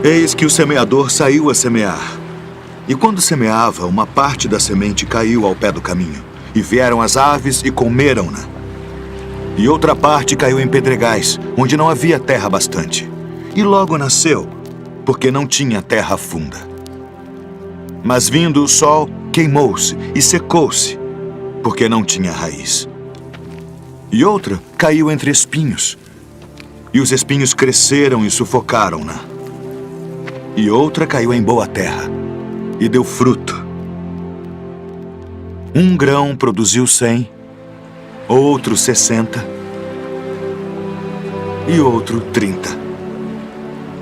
Eis que o semeador saiu a semear. E quando semeava, uma parte da semente caiu ao pé do caminho, e vieram as aves e comeram-na. E outra parte caiu em pedregais, onde não havia terra bastante. E logo nasceu, porque não tinha terra funda. Mas vindo o sol, queimou-se e secou-se, porque não tinha raiz. E outra caiu entre espinhos, e os espinhos cresceram e sufocaram-na. E outra caiu em boa terra, e deu fruto. Um grão produziu 100, outro 60, e outro 30.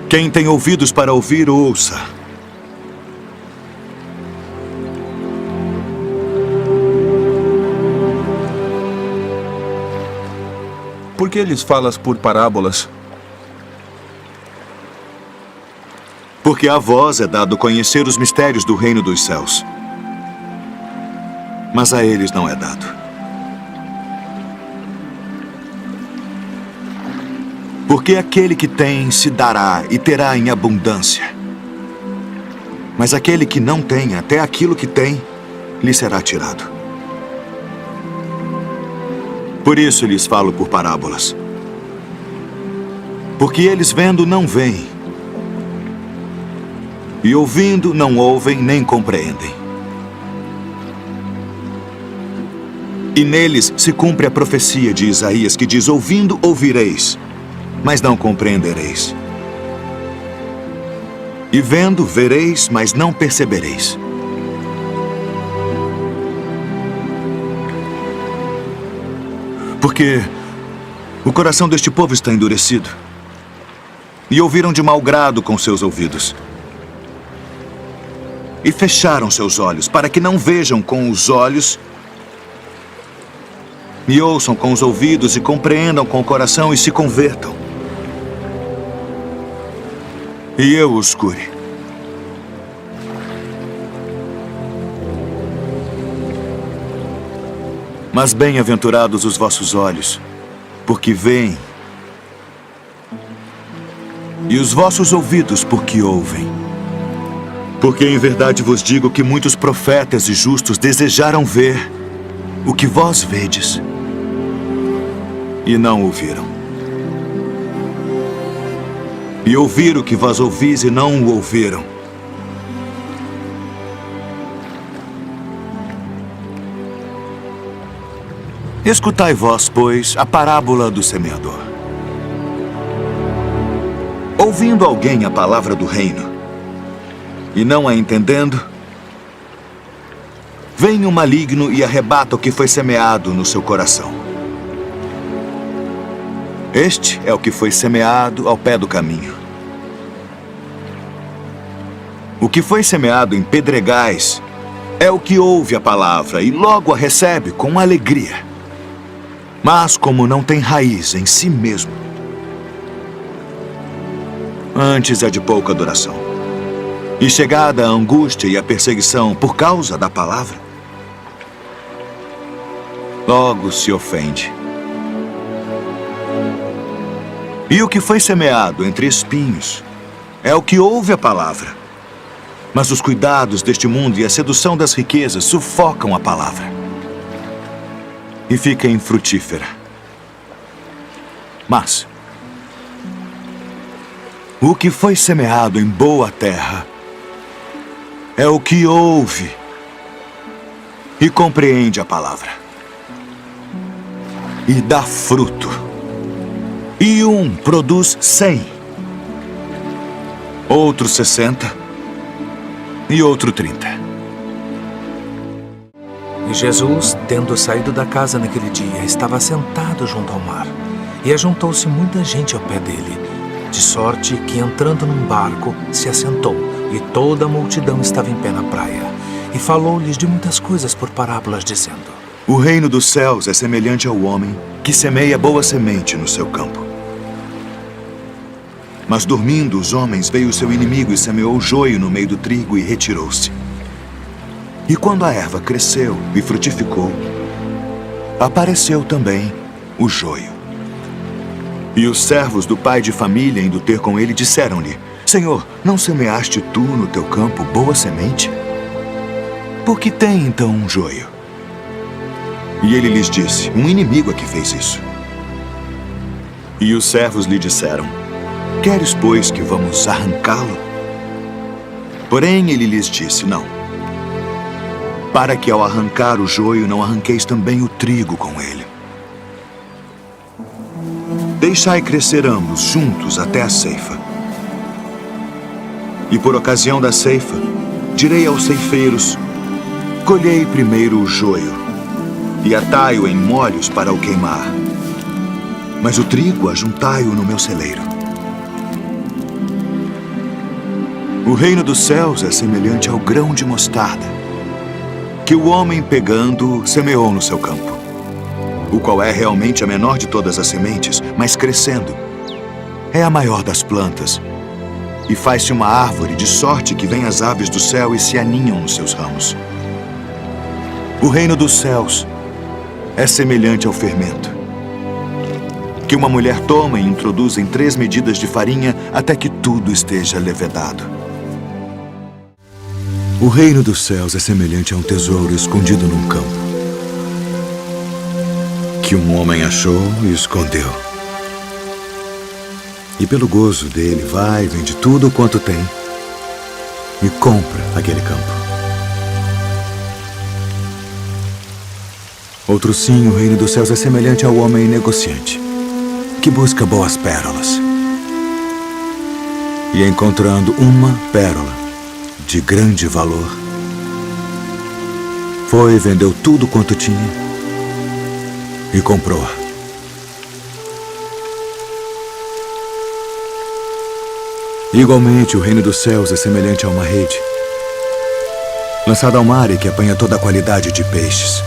Quem tem ouvidos para ouvir, ouça. Por que lhes falas por parábolas? Porque a vós é dado conhecer os mistérios do reino dos céus, mas a eles não é dado. Porque aquele que tem se dará e terá em abundância, mas aquele que não tem, até aquilo que tem, lhe será tirado. Por isso lhes falo por parábolas. Porque eles vendo não veem, e ouvindo não ouvem nem compreendem. E neles se cumpre a profecia de Isaías que diz: ouvindo ouvireis, mas não compreendereis. E vendo vereis, mas não percebereis. Porque o coração deste povo está endurecido, e ouviram de mau grado com seus ouvidos, e fecharam seus olhos, para que não vejam com os olhos, e ouçam com os ouvidos, e compreendam com o coração, e se convertam. E eu os cure. Mas bem-aventurados os vossos olhos, porque veem, e os vossos ouvidos, porque ouvem. Porque em verdade vos digo que muitos profetas e justos desejaram ver o que vós vedes, e não ouviram. E ouvir o que vós ouvis e não o ouviram. Escutai vós, pois, a parábola do semeador. Ouvindo alguém a palavra do reino, e não a entendendo, vem o maligno e arrebata o que foi semeado no seu coração. Este é o que foi semeado ao pé do caminho. O que foi semeado em pedregais é o que ouve a palavra e logo a recebe com alegria. Mas como não tem raiz em si mesmo, antes é de pouca duração. E chegada a angústia e a perseguição por causa da palavra, logo se ofende. E o que foi semeado entre espinhos é o que ouve a palavra, mas os cuidados deste mundo e a sedução das riquezas sufocam a palavra, e fica infrutífera. Mas o que foi semeado em boa terra é o que ouve e compreende a palavra, e dá fruto. E um produz 100, outro 60 e outro 30. E Jesus, tendo saído da casa naquele dia, estava sentado junto ao mar. E ajuntou-se muita gente ao pé dele, de sorte que, entrando num barco, se assentou, e toda a multidão estava em pé na praia. E falou-lhes de muitas coisas por parábolas, dizendo: O reino dos céus é semelhante ao homem que semeia boa semente no seu campo. Mas dormindo os homens, veio o seu inimigo e semeou o joio no meio do trigo e retirou-se. E quando a erva cresceu e frutificou, apareceu também o joio. E os servos do pai de família, indo ter com ele, disseram-lhe: Senhor, não semeaste tu no teu campo boa semente? Por que tem então um joio? E ele lhes disse: um inimigo é que fez isso. E os servos lhe disseram: queres, pois, que vamos arrancá-lo? Porém ele lhes disse: não, para que ao arrancar o joio não arranqueis também o trigo com ele. Deixai crescer ambos juntos até a ceifa. E por ocasião da ceifa, direi aos ceifeiros: colhei primeiro o joio e atai-o em molhos para o queimar, mas o trigo ajuntai-o no meu celeiro. O reino dos céus é semelhante ao grão de mostarda, que o homem pegando semeou no seu campo, o qual é realmente a menor de todas as sementes, mas crescendo é a maior das plantas, e faz-se uma árvore de sorte que vêm as aves do céu e se aninham nos seus ramos. O reino dos céus é semelhante ao fermento, que uma mulher toma e introduz em 3 medidas de farinha até que tudo esteja levedado. O reino dos céus é semelhante a um tesouro escondido num campo, que um homem achou e escondeu. E pelo gozo dele vai, vende tudo quanto tem e compra aquele campo. Outro sim, o reino dos céus é semelhante ao homem negociante, que busca boas pérolas. E encontrando uma pérola de grande valor, foi e vendeu tudo quanto tinha e comprou-a. Igualmente, o reino dos céus é semelhante a uma rede, lançada ao mar e que apanha toda a qualidade de peixes.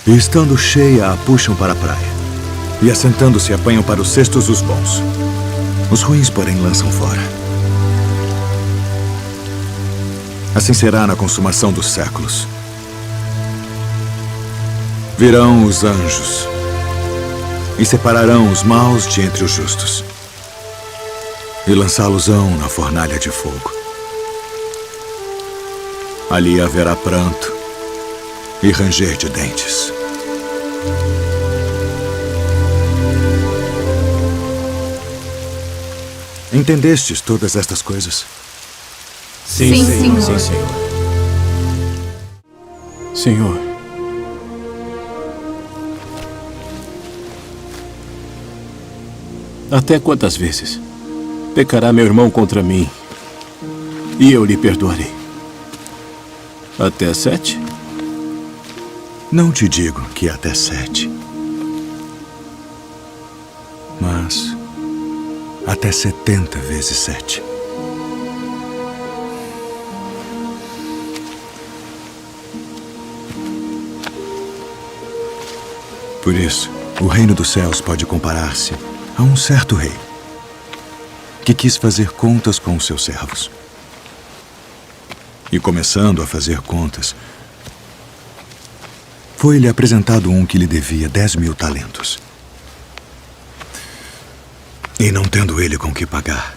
E estando cheia, a puxam para a praia, e assentando-se, apanham para os cestos os bons. Os ruins, porém, lançam fora. Assim será na consumação dos séculos. Virão os anjos e separarão os maus de entre os justos, e lançá-los-ão na fornalha de fogo. Ali haverá pranto e ranger de dentes. Entendestes todas estas coisas? Sim, Senhor. Sim, Senhor. Senhor, até quantas vezes pecará meu irmão contra mim e eu lhe perdoarei? Até 7? Não te digo que até 7, mas até 70 vezes 7. Por isso, o reino dos céus pode comparar-se a um certo rei que quis fazer contas com os seus servos. E começando a fazer contas, foi-lhe apresentado um que lhe devia 10.000 talentos. E não tendo ele com que pagar,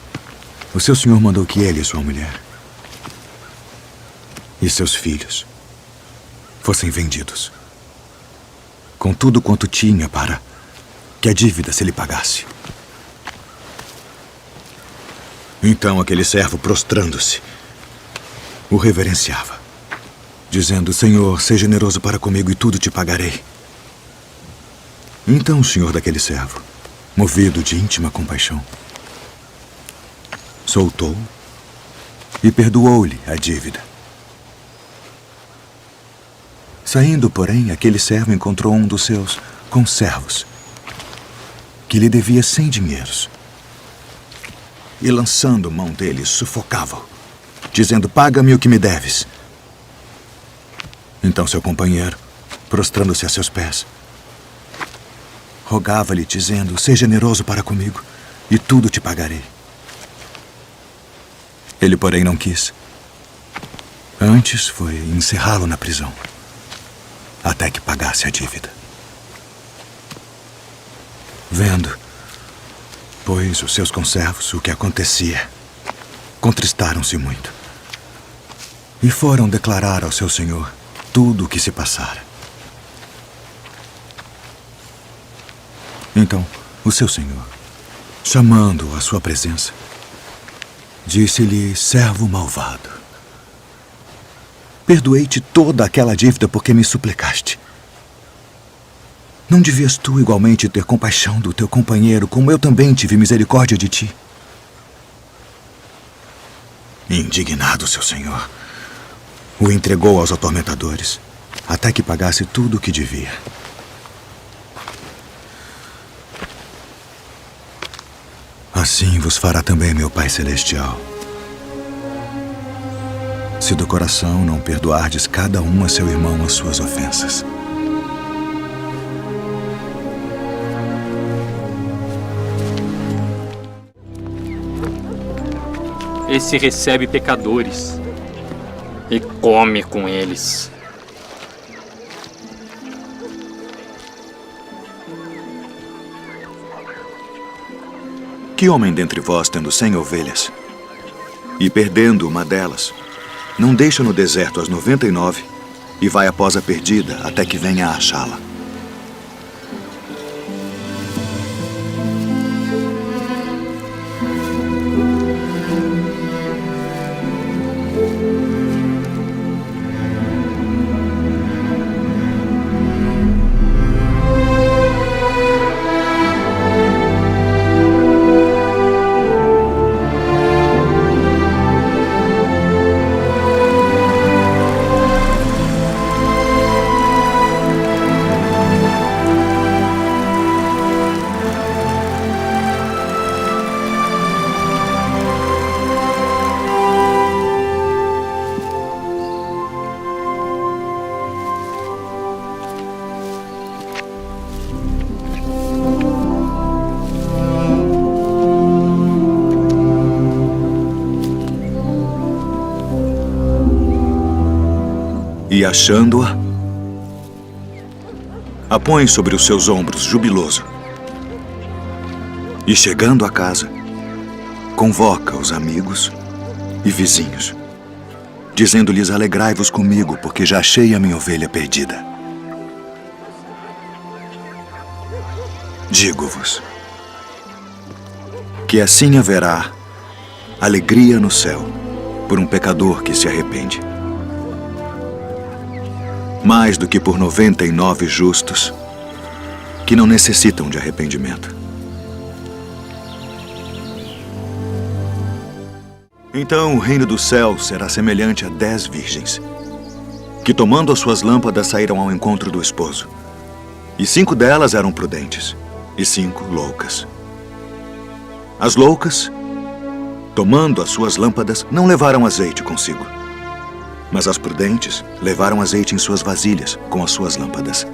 o seu senhor mandou que ele e sua mulher e seus filhos fossem vendidos, com tudo quanto tinha, para que a dívida se lhe pagasse. Então aquele servo, prostrando-se, o reverenciava, dizendo: Senhor, seja generoso para comigo e tudo te pagarei. Então o senhor daquele servo, movido de íntima compaixão, soltou e perdoou-lhe a dívida. Saindo, porém, aquele servo encontrou um dos seus conservos, que lhe devia 100 dinheiros. E lançando mão dele, sufocava-o, dizendo: paga-me o que me deves. Então seu companheiro, prostrando-se a seus pés, rogava-lhe, dizendo: seja generoso para comigo e tudo te pagarei. Ele, porém, não quis. Antes foi encerrá-lo na prisão, até que pagasse a dívida. Vendo, Pois os seus conservos, o que acontecia, contristaram-se muito. E foram declarar ao seu senhor tudo o que se passara. Então, o seu senhor, chamando-o à sua presença, disse-lhe: servo malvado, perdoei-te toda aquela dívida porque me suplicaste. Não devias tu igualmente ter compaixão do teu companheiro, como eu também tive misericórdia de ti? Indignado, seu senhor o entregou aos atormentadores, até que pagasse tudo o que devia. Assim vos fará também meu Pai Celestial, se do coração não perdoardes cada um a seu irmão as suas ofensas. Esse recebe pecadores e come com eles. Que homem dentre vós, tendo 100 ovelhas, e perdendo uma delas, não deixa no deserto as 99 e vai após a perdida até que venha a achá-la? E achando-a, a põe sobre os seus ombros, jubiloso. E chegando a casa, convoca os amigos e vizinhos, dizendo-lhes: alegrai-vos comigo, porque já achei a minha ovelha perdida. Digo-vos que assim haverá alegria no céu por um pecador que se arrepende, mais do que por 99 justos que não necessitam de arrependimento. Então o reino do céu será semelhante a 10 virgens, que tomando as suas lâmpadas saíram ao encontro do esposo. E 5 delas eram prudentes, e 5 loucas. As loucas, tomando as suas lâmpadas, não levaram azeite consigo. Mas as prudentes levaram azeite em suas vasilhas com as suas lâmpadas.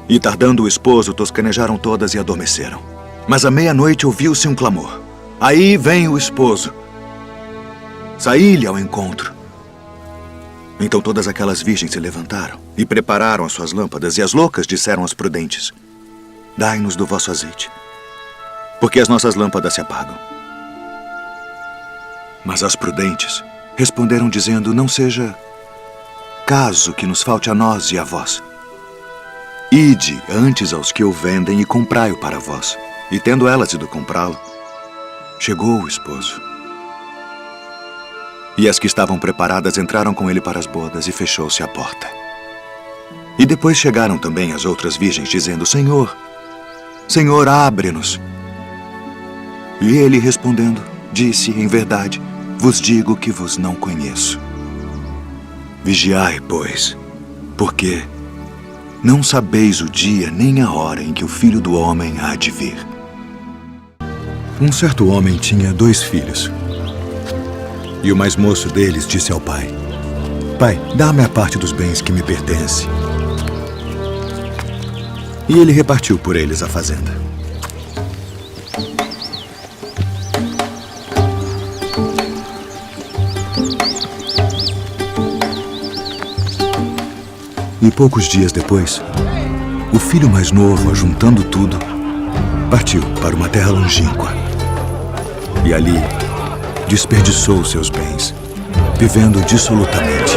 E tardando o esposo, toscanejaram todas e adormeceram. Mas à meia-noite ouviu-se um clamor: aí vem o esposo! Saí-lhe ao encontro. Então todas aquelas virgens se levantaram e prepararam as suas lâmpadas, e as loucas disseram às prudentes: dai-nos do vosso azeite, porque as nossas lâmpadas se apagam. Mas as prudentes responderam dizendo: não seja caso que nos falte a nós e a vós. Ide antes aos que o vendem e comprai-o para vós. E tendo elas ido comprá-lo, chegou o esposo. E as que estavam preparadas entraram com ele para as bodas, e fechou-se a porta. E depois chegaram também as outras virgens, dizendo: Senhor, Senhor, abre-nos. E ele, respondendo, disse: em verdade, vos digo que vos não conheço. Vigiai, pois, porque não sabeis o dia nem a hora em que o Filho do Homem há de vir. Um certo homem tinha 2 filhos. E o mais moço deles disse ao pai: Pai, dá-me a parte dos bens que me pertence. E ele repartiu por eles a fazenda. E poucos dias depois, o filho mais novo, ajuntando tudo, partiu para uma terra longínqua. E ali desperdiçou seus bens, vivendo dissolutamente.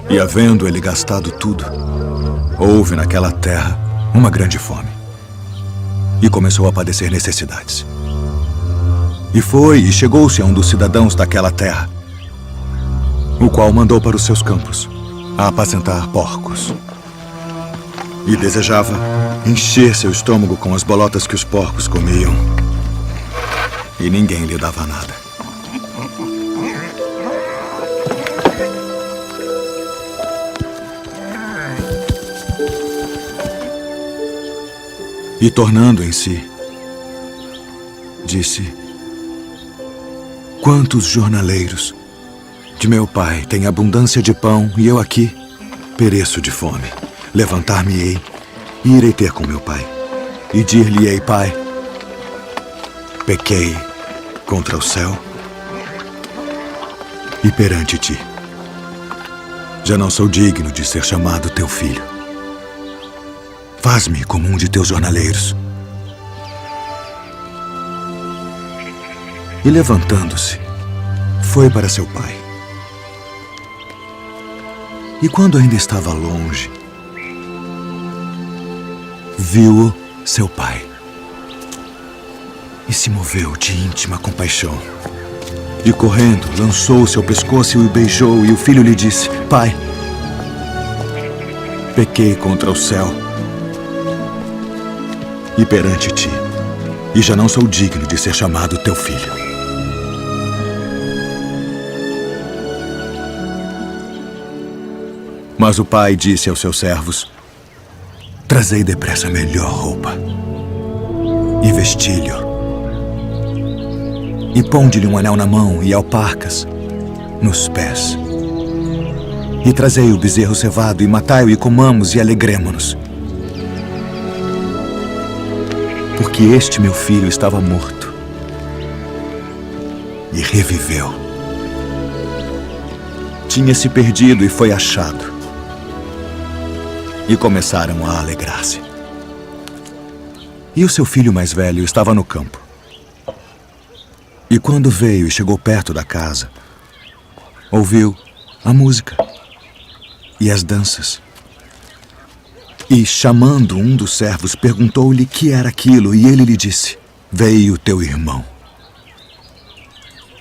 E havendo ele gastado tudo, houve naquela terra uma grande fome. E começou a padecer necessidades. E foi e chegou-se a um dos cidadãos daquela terra, o qual mandou para os seus campos a apacentar porcos. E desejava encher seu estômago com as bolotas que os porcos comiam. E ninguém lhe dava nada. E tornando em si, disse: quantos jornaleiros de meu pai têm abundância de pão e eu aqui pereço de fome. Levantar-me-ei e irei ter com meu pai e dir-lhe-ei: pai, pequei contra o céu e perante ti. Já não sou digno de ser chamado teu filho. Faz-me como um de teus jornaleiros. E levantando-se, foi para seu pai. E quando ainda estava longe, viu-o seu pai. E se moveu de íntima compaixão. E correndo, lançou-se ao pescoço e o beijou. E o filho lhe disse: pai, pequei contra o céu e perante ti, e já não sou digno de ser chamado teu filho. Mas o pai disse aos seus servos: trazei depressa a melhor roupa e vestilho, e ponde-lhe um anel na mão e alparcas nos pés. E trazei o bezerro cevado e matai-o e comamos e alegremo-nos. Porque este meu filho estava morto e reviveu. Tinha se perdido e foi achado. E começaram a alegrar-se. E o seu filho mais velho estava no campo. E quando veio e chegou perto da casa, ouviu a música e as danças. E, chamando um dos servos, perguntou-lhe que era aquilo, e ele lhe disse: veio teu irmão.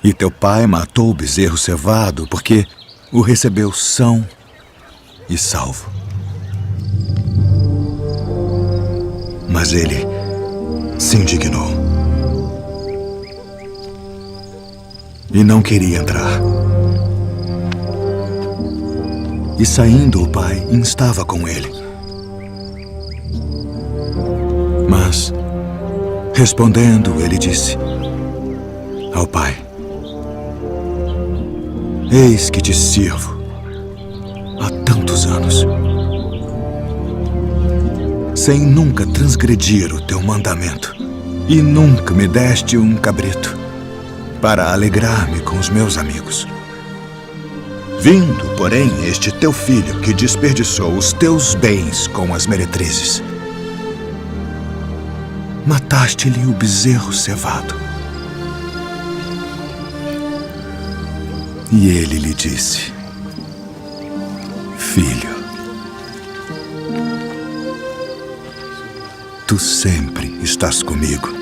E teu pai matou o bezerro cevado, porque o recebeu são e salvo. Mas ele se indignou e não queria entrar. E saindo o pai, instava com ele. Mas, respondendo, ele disse ao pai: eis que te sirvo há tantos anos, sem nunca transgredir o teu mandamento, e nunca me deste um cabrito para alegrar-me com os meus amigos. Vindo, porém, este teu filho que desperdiçou os teus bens com as meretrizes, mataste-lhe o bezerro cevado. E ele lhe disse: filho, tu sempre estás comigo,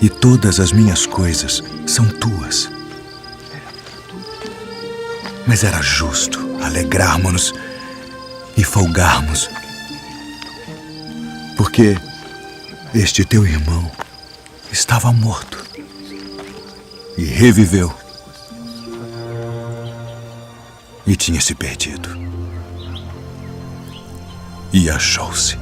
e todas as minhas coisas são tuas. Mas era justo alegrarmos-nos e folgarmos, porque este teu irmão estava morto e reviveu, e tinha se perdido e achou-se.